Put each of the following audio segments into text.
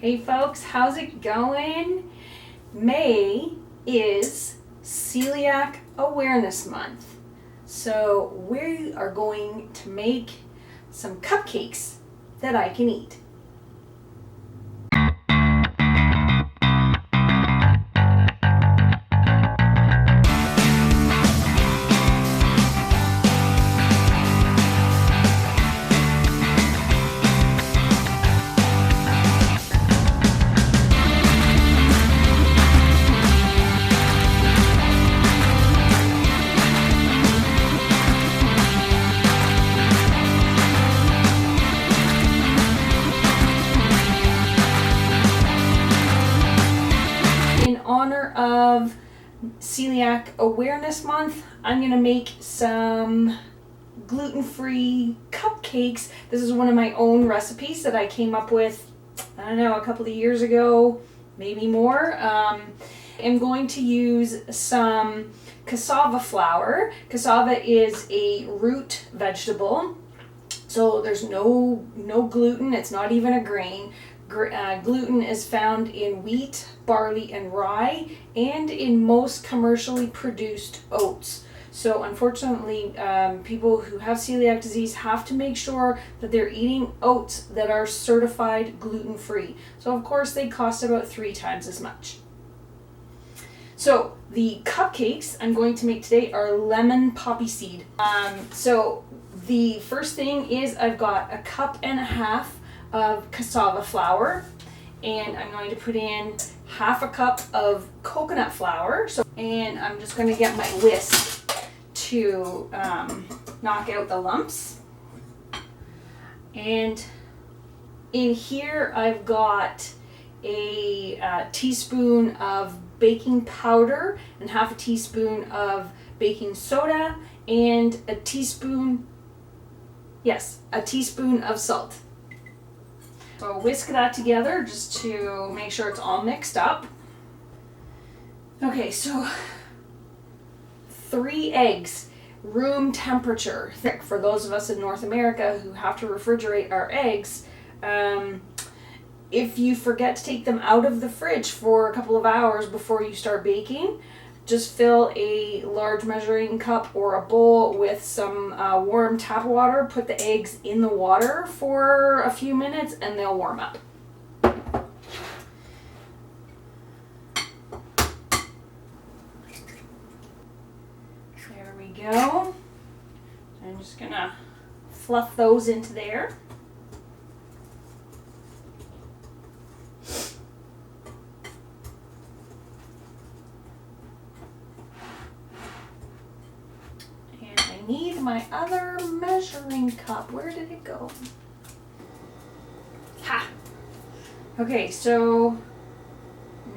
Hey folks, how's it going? May is Celiac Awareness Month. So we are going to make some cupcakes that I can eat. In honor of Celiac Awareness Month, I'm going to make some gluten-free cupcakes. This is one of my own recipes that I came up with, I don't know, a couple of years ago, maybe more. I'm going to use some cassava flour. Cassava is a root vegetable, so there's no gluten. It's not even a grain. Gluten is found in wheat, barley, and rye, and in most commercially produced oats. So unfortunately, people who have celiac disease have to make sure that they're eating oats that are certified gluten-free. So of course they cost about 3 times as much. So the cupcakes I'm going to make today are lemon poppy seed. So the first thing is I've got 1.5 cups of cassava flour, and I'm going to put in 1/2 cup of coconut flour. And I'm just going to get my whisk to knock out the lumps. And in here I've got a teaspoon of baking powder and 1/2 teaspoon of baking soda and a teaspoon of salt. So I'll whisk that together just to make sure it's all mixed up. Okay, so 3 eggs, room temperature thick. For those of us in North America who have to refrigerate our eggs, if you forget to take them out of the fridge for a couple of hours before you start baking, just fill a large measuring cup or a bowl with some warm tap water, put the eggs in the water for a few minutes, and they'll warm up. There we go. I'm just gonna fluff those into there. Need my other measuring cup. Where did it go? Ha! Okay, so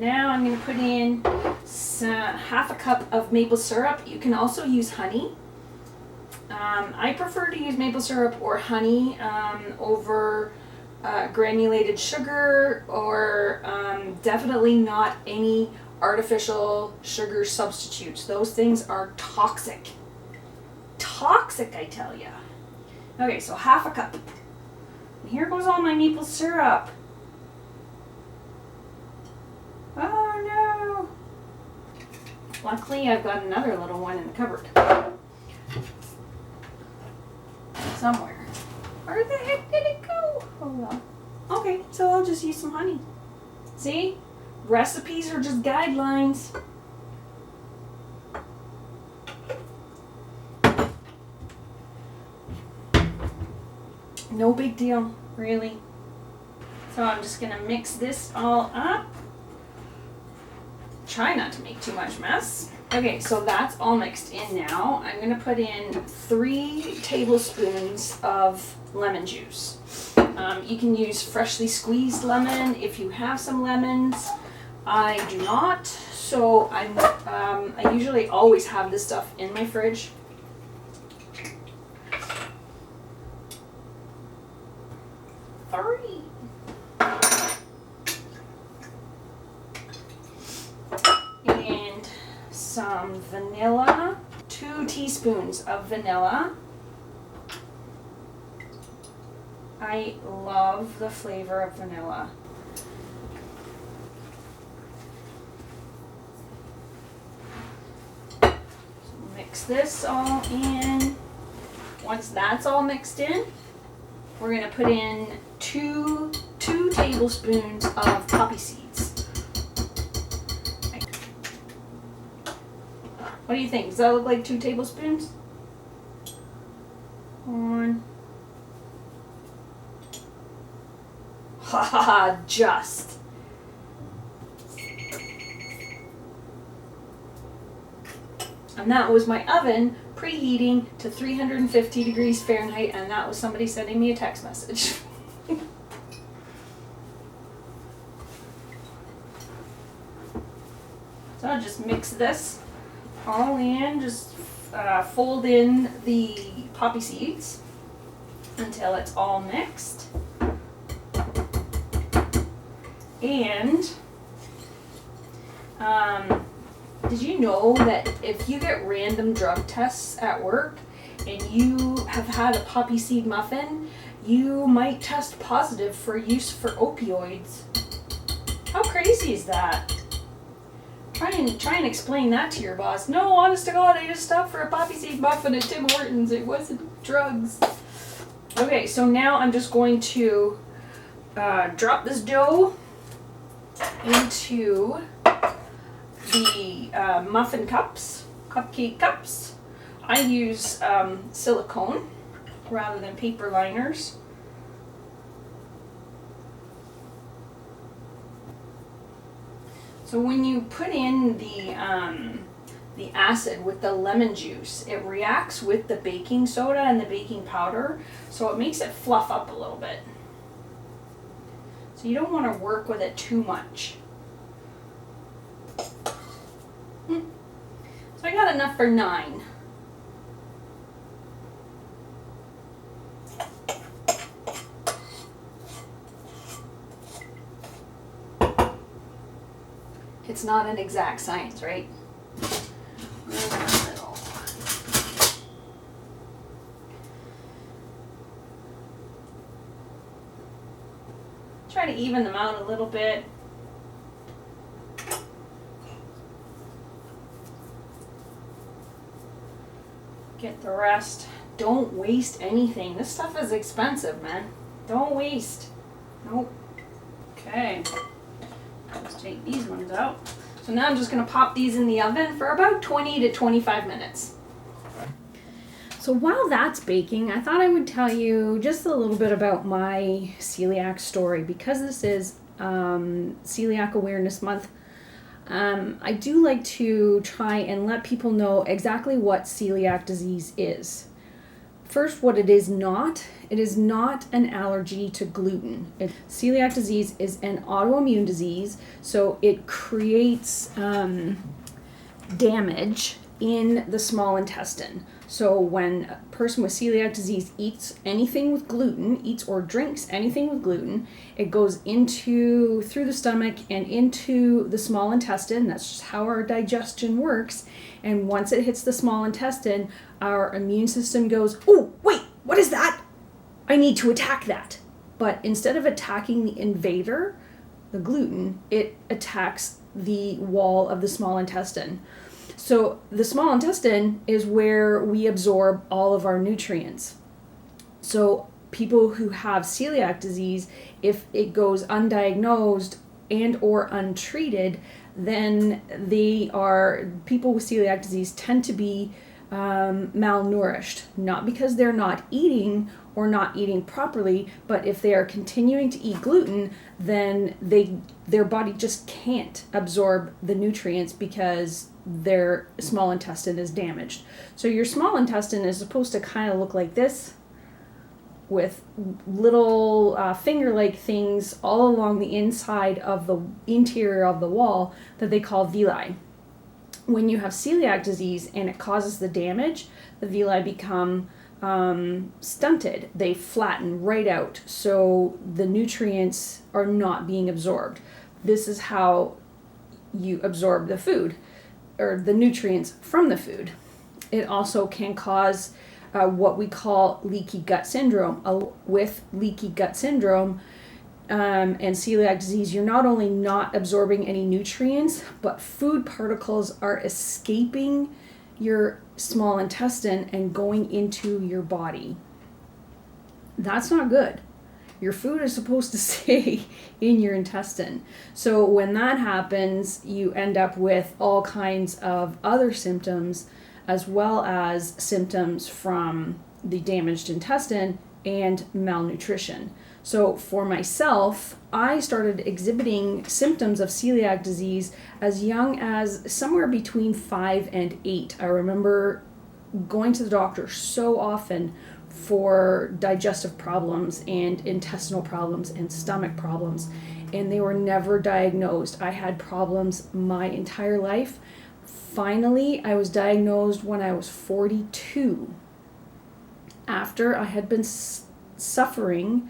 now I'm going to put in 1/2 cup of maple syrup. You can also use honey. I prefer to use maple syrup or honey over granulated sugar, or definitely not any artificial sugar substitutes. Those things are toxic. Toxic, I tell ya. Okay, so 1/2 cup. And here goes all my maple syrup. Oh no! Luckily, I've got another little one in the cupboard. Somewhere. Where the heck did it go? Oh well. Okay, so I'll just use some honey. See? Recipes are just guidelines. No big deal, really. So I'm just gonna mix this all up. Try not to make too much mess. Okay, so that's all mixed in now. I'm gonna put in 3 tablespoons of lemon juice. You can use freshly squeezed lemon if you have some lemons. I do not, so I usually always have this stuff in my fridge. And some vanilla, 2 teaspoons of vanilla. I love the flavor of vanilla. mix this all in. Once that's all mixed in, we're going to put in two tablespoons of poppy seeds. What do you think? Does that look like 2 tablespoons? One. Ha ha ha, just. And that was my oven preheating to 350 degrees Fahrenheit, and that was somebody sending me a text message. So I'll just mix this all in, just fold in the poppy seeds until it's all mixed. And did you know that if you get random drug tests at work and you have had a poppy seed muffin, you might test positive for use for opioids? How crazy is that? Try and explain that to your boss. No, honest to God, I just stopped for a poppy seed muffin at Tim Hortons. It wasn't drugs. Okay, so now I'm just going to drop this dough into the muffin cups, cupcake cups. I use silicone rather than paper liners. So when you put in the acid with the lemon juice, it reacts with the baking soda and the baking powder, so it makes it fluff up a little bit. So you don't want to work with it too much. So I got enough for 9. It's not an exact science, right? Try to even them out a little bit. Get the rest. Don't waste anything. This stuff is expensive, man. Don't waste. Nope. Okay. Let's take these ones out. So now I'm just going to pop these in the oven for about 20 to 25 minutes. So while that's baking, I thought I would tell you just a little bit about my celiac story. Because this is Celiac Awareness Month, I do like to try and let people know exactly what celiac disease is. First, what it is not an allergy to gluten. Celiac disease is an autoimmune disease, so it creates damage in the small intestine. So when a person with celiac disease eats anything with gluten, eats or drinks anything with gluten, it goes through the stomach and into the small intestine. That's just how our digestion works. And once it hits the small intestine, our immune system goes, oh, wait, what is that? I need to attack that. But instead of attacking the invader, the gluten, it attacks the wall of the small intestine. So the small intestine is where we absorb all of our nutrients. So people who have celiac disease, if it goes undiagnosed and or untreated, then people with celiac disease tend to be malnourished, not because they're not eating or not eating properly, but if they are continuing to eat gluten, then their body just can't absorb the nutrients because their small intestine is damaged. So your small intestine is supposed to kind of look like this, with little finger-like things all along the inside of the interior of the wall that they call villi. When you have celiac disease and it causes the damage, the villi become stunted. They flatten right out, so the nutrients are not being absorbed. This is how you absorb the food, or the nutrients from the food. It also can cause what we call leaky gut syndrome. With leaky gut syndrome and celiac disease, you're not only not absorbing any nutrients, but food particles are escaping your small intestine and going into your body. That's not good. Your food is supposed to stay in your intestine. So when that happens, you end up with all kinds of other symptoms, as well as symptoms from the damaged intestine and malnutrition. So for myself, I started exhibiting symptoms of celiac disease as young as somewhere between 5 and 8. I remember going to the doctor so often for digestive problems and intestinal problems and stomach problems, and they were never diagnosed. I had problems my entire life. Finally, I was diagnosed when I was 42, after I had been suffering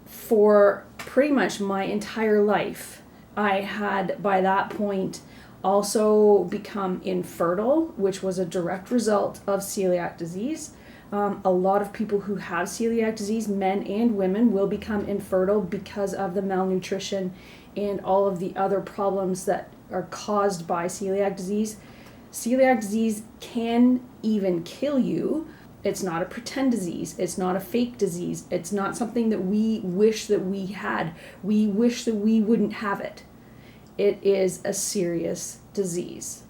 for pretty much my entire life. I had, by that point, also become infertile, which was a direct result of celiac disease. A lot of people who have celiac disease, men and women, will become infertile because of the malnutrition and all of the other problems that are caused by celiac disease. Celiac disease can even kill you. It's not a pretend disease. It's not a fake disease. It's not something that we wish that we had. We wish that we wouldn't have it. It is a serious disease.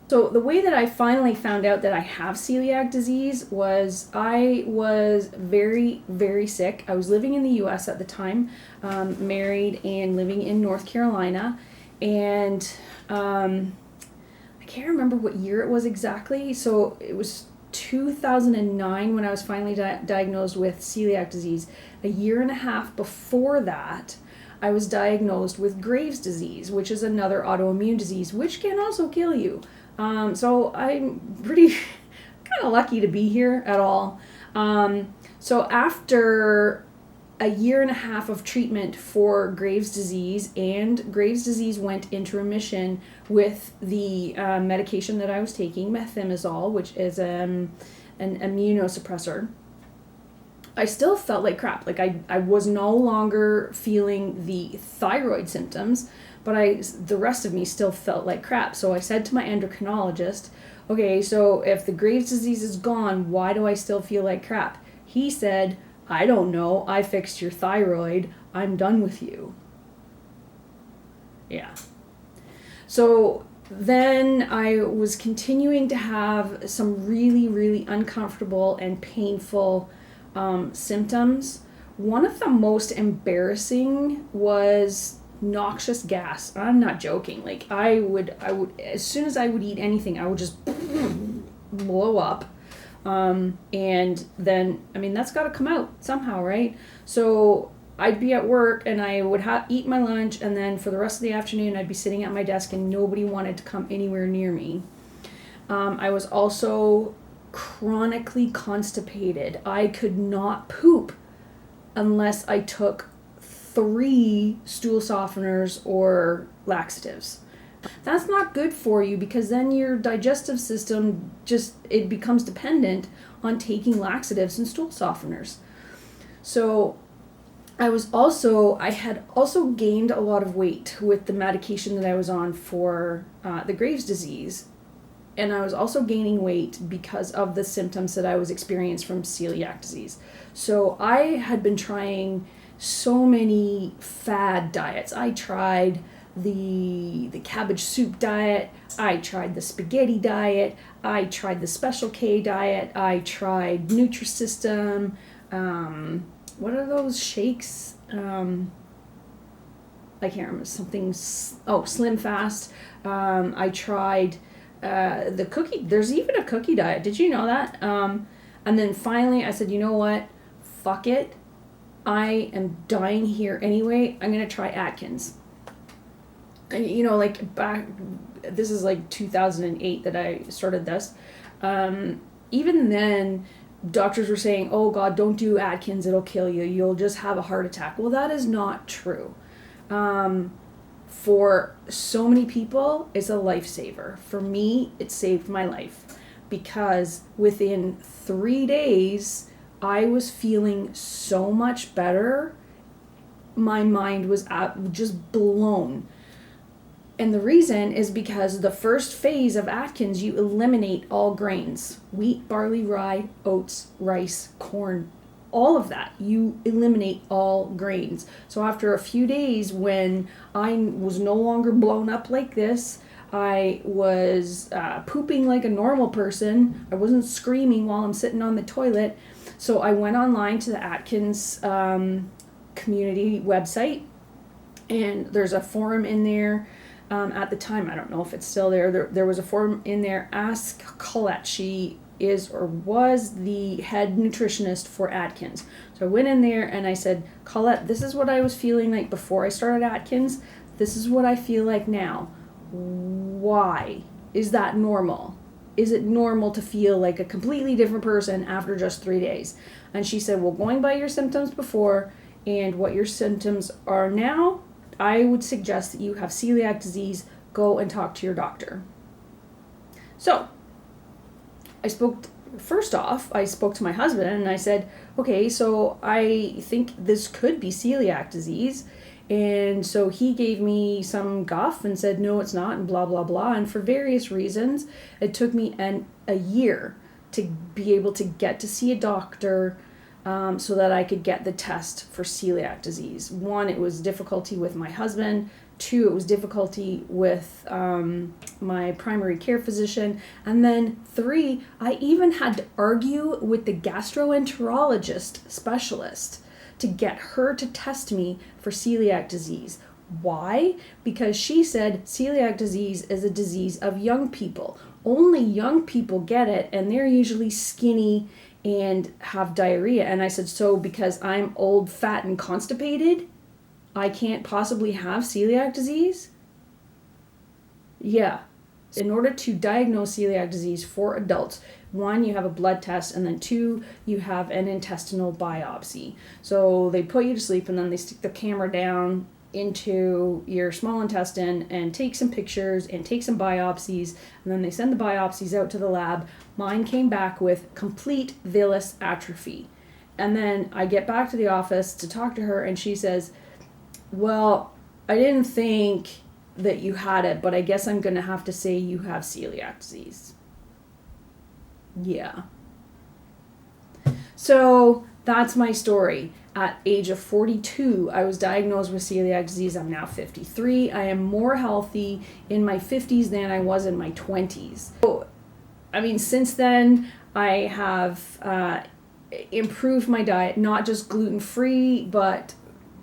So the way that I finally found out that I have celiac disease was I was very, very sick. I was living in the US at the time, married and living in North Carolina. And I can't remember what year it was exactly. So it was 2009 when I was finally diagnosed with celiac disease. A year and a half before that, I was diagnosed with Graves' disease, which is another autoimmune disease, which can also kill you. So I'm pretty kind of lucky to be here at all. So after a year and a half of treatment for Graves' disease, and Graves' disease went into remission with the medication that I was taking, methimazole, which is an immunosuppressor, I still felt like crap. Like I was no longer feeling the thyroid symptoms, but the rest of me still felt like crap. So I said to my endocrinologist, okay, so if the Graves' disease is gone, why do I still feel like crap? He said, I don't know. I fixed your thyroid. I'm done with you. Yeah. So then I was continuing to have some really, really uncomfortable and painful symptoms. One of the most embarrassing was noxious gas. I'm not joking. Like I would, as soon as I would eat anything, I would just blow up. And then, I mean, that's got to come out somehow, right? So I'd be at work and I would eat my lunch, and then for the rest of the afternoon, I'd be sitting at my desk and nobody wanted to come anywhere near me. I was also chronically constipated. I could not poop unless I took 3 stool softeners or laxatives. That's not good for you, because then your digestive system it becomes dependent on taking laxatives and stool softeners. So I had also gained a lot of weight with the medication that I was on for the Graves' disease. And I was also gaining weight because of the symptoms that I was experiencing from celiac disease. So I had been trying so many fad diets. I tried the cabbage soup diet, I tried the spaghetti diet, I tried the Special K diet, I tried Nutrisystem, what are those shakes? I can't remember, Slim Fast. I tried the cookie, there's even a cookie diet, did you know that? And then finally I said, you know what, fuck it, I am dying here anyway, I'm gonna try Atkins. And, you know, like this is like 2008 that I started this. Even then, doctors were saying, oh God, don't do Atkins, it'll kill you, you'll just have a heart attack. Well, that is not true. For so many people, it's a lifesaver. For me, it saved my life, because within 3 days, I was feeling so much better. My mind was just blown. And the reason is because the first phase of Atkins, you eliminate all grains: wheat, barley, rye, oats, rice, corn, all of that. You eliminate all grains. So after a few days, when I was no longer blown up like this, I was pooping like a normal person. I wasn't screaming while I'm sitting on the toilet. So I went online to the Atkins community website, and there's a forum in there. At the time, I don't know if it's still there. There was a forum in there. Ask Colette. She is or was the head nutritionist for Atkins. So I went in there and I said, Colette, this is what I was feeling like before I started Atkins. This is what I feel like now. Why? Is that normal? Is it normal to feel like a completely different person after just 3 days? And she said, well, going by your symptoms before and what your symptoms are now, I would suggest that you have celiac disease. Go and talk to your doctor. So I spoke to my husband and I said, okay, so I think this could be celiac disease. And so he gave me some guff and said, no, it's not, and blah, blah, blah. And for various reasons, it took me a year to be able to get to see a doctor so that I could get the test for celiac disease. 1, it was difficulty with my husband. 2, it was difficulty with my primary care physician. And then 3, I even had to argue with the gastroenterologist specialist to get her to test me for celiac disease. Why? Because she said celiac disease is a disease of young people. Only young people get it, and they're usually skinny and have diarrhea. And I said, so because I'm old, fat, and constipated, I can't possibly have celiac disease? Yeah. In order to diagnose celiac disease for adults, 1, you have a blood test, and then 2, you have an intestinal biopsy. So they put you to sleep, and then they stick the camera down into your small intestine and take some pictures and take some biopsies, and then they send the biopsies out to the lab. Mine came back with complete villus atrophy. And then I get back to the office to talk to her, and she says, well, I didn't think that you had it, but I guess I'm going to have to say you have celiac disease. Yeah. So that's my story. At age of 42, I was diagnosed with celiac disease. I'm now 53. I am more healthy in my 50s than I was in my 20s. So, I mean, since then, I have improved my diet, not just gluten-free, but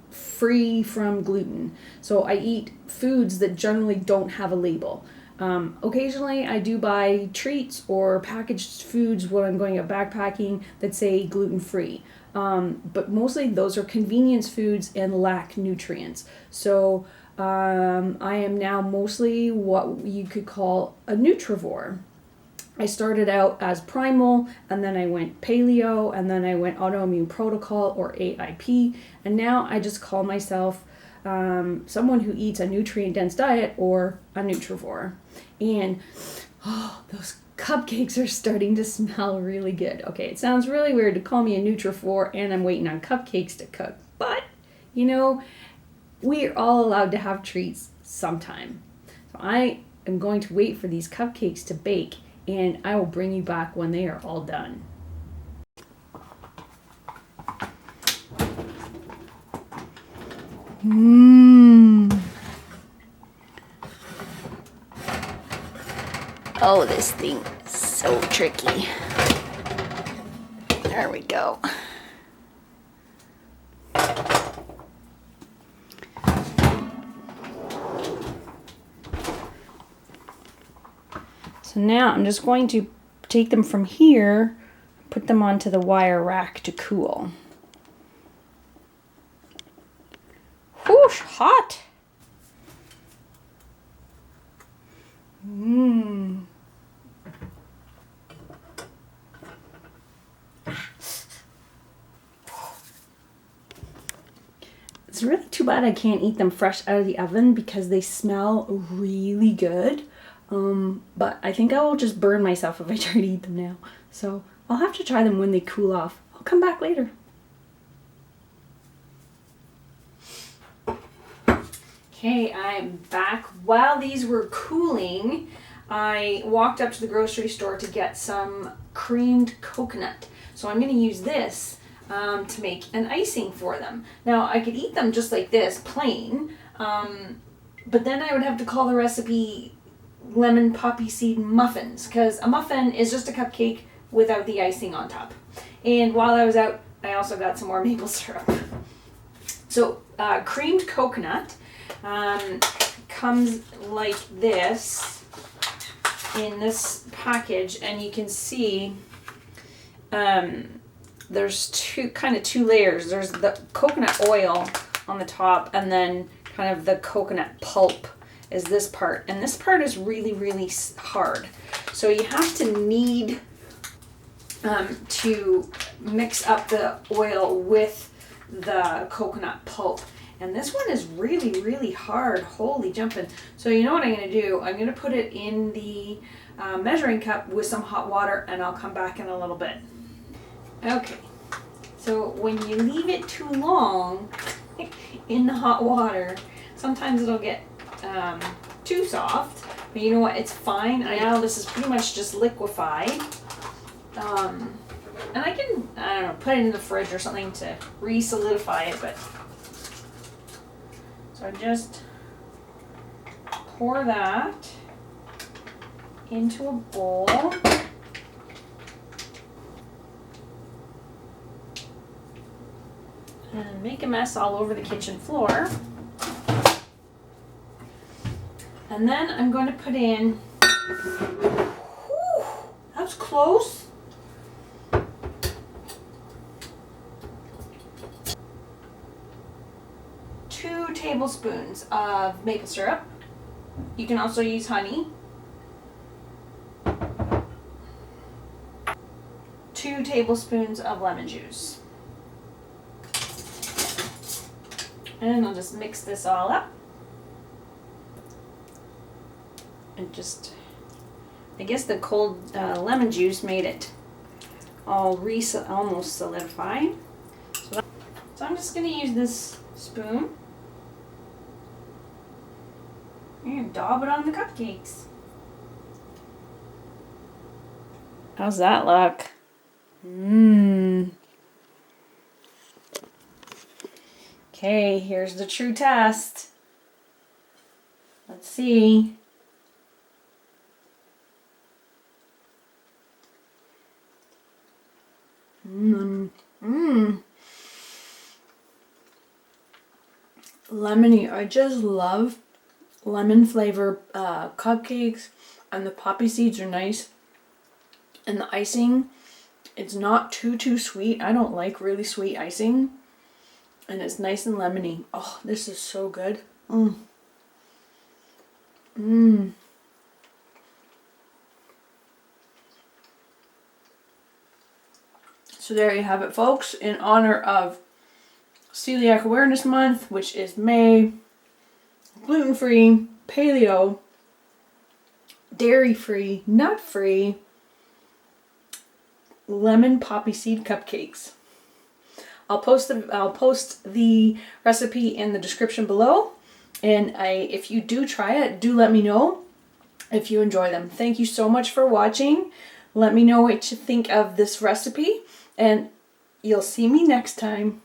free from gluten. So I eat foods that generally don't have a label. Occasionally I do buy treats or packaged foods when I'm going out backpacking that say gluten-free. But mostly those are convenience foods and lack nutrients. So I am now mostly what you could call a nutrivore. I started out as primal, and then I went paleo, and then I went autoimmune protocol or AIP, and now I just call myself someone who eats a nutrient-dense diet or a nutrivore. And those cupcakes are starting to smell really good. Okay, it sounds really weird to call me a nutrivore and I'm waiting on cupcakes to cook, but you know, we are all allowed to have treats sometime. So I am going to wait for these cupcakes to bake, and I will bring you back when they are all done. Oh, this thing is so tricky. There we go. So now I'm just going to take them from here, put them onto the wire rack to cool. Whoosh, hot. It's really too bad I can't eat them fresh out of the oven because they smell really good. But I think I will just burn myself if I try to eat them now. So I'll have to try them when they cool off. I'll come back later. Okay, I'm back. While these were cooling, I walked up to the grocery store to get some creamed coconut. So I'm going to use this to make an icing for them. Now I could eat them just like this, plain, but then I would have to call the recipe lemon poppy seed muffins, because a muffin is just a cupcake without the icing on top. And while I was out, I also got some more maple syrup. So creamed coconut comes like this in this package, and you can see there's two layers. There's the coconut oil on the top, and then kind of the coconut pulp is this part, and this part is really, really hard. So you have to knead to mix up the oil with the coconut pulp. And this one is really, really hard. Holy jumping. So you know what I'm going to do? I'm going to put it in the measuring cup with some hot water, and I'll come back in a little bit. Okay. So when you leave it too long in the hot water, sometimes it'll get too soft. But you know what? It's fine. Now this is pretty much just liquefied. And I can, I don't know, put it in the fridge or something to re-solidify it, but so I just pour that into a bowl. And make a mess all over the kitchen floor. And then I'm going to put in, whew, that was close. 2 tablespoons of maple syrup. You can also use honey. 2 tablespoons of lemon juice. And I'll just mix this all up. And just, I guess the cold lemon juice made it all almost solidify. So I'm just going to use this spoon and daub it on the cupcakes. How's that look? Okay, here's the true test. Let's see. Lemony. I just love lemon flavor cupcakes, and the poppy seeds are nice. And the icing, it's not too sweet. I don't like really sweet icing. And it's nice and lemony. Oh, this is so good. So there you have it, folks. In honor of Celiac Awareness Month, which is May, gluten-free, paleo, dairy-free, nut-free, lemon poppy seed cupcakes. I'll post the recipe in the description below, and if you do try it, do let me know if you enjoy them. Thank you so much for watching. Let me know what you think of this recipe, and you'll see me next time.